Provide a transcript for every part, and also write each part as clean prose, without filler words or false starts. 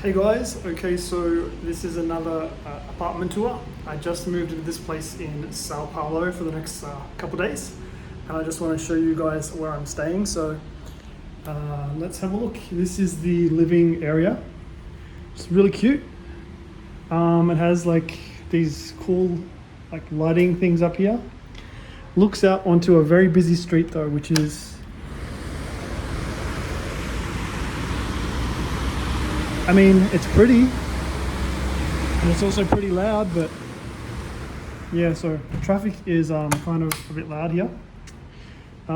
Hey guys, okay, so this is another apartment tour. I just moved into this place in Sao Paulo for the next couple days, and I just want to show you guys where I'm staying. So let's have a look. This is the living area. It's really cute. It has like these cool like lighting things up here. Looks out onto a very busy street though, which is, I mean, it's pretty, and it's also pretty loud, but yeah, so traffic is kind of a bit loud here.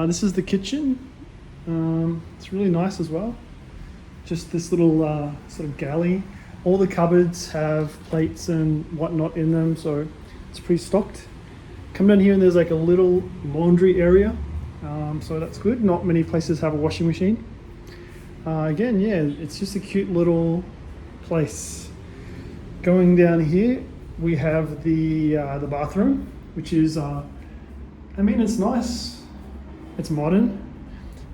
This is the kitchen. It's really nice as well. Just this little sort of galley. All the cupboards have plates and whatnot in them, so it's pretty stocked. Come down here and there's like a little laundry area, so that's good. Not many places have a washing machine. Again, yeah, it's just a cute little place. Going down here, we have the bathroom, which is, I mean, it's nice. It's modern,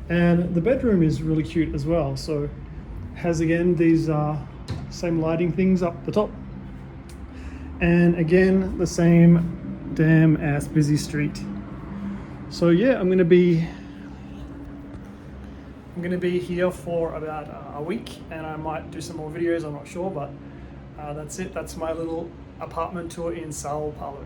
and the bedroom is really cute as well. So, it has again these same lighting things up the top, and again the same damn ass busy street. So yeah, I'm gonna be here for about a week, and I might do some more videos, I'm not sure, but that's it. That's my little apartment tour in Sao Paulo.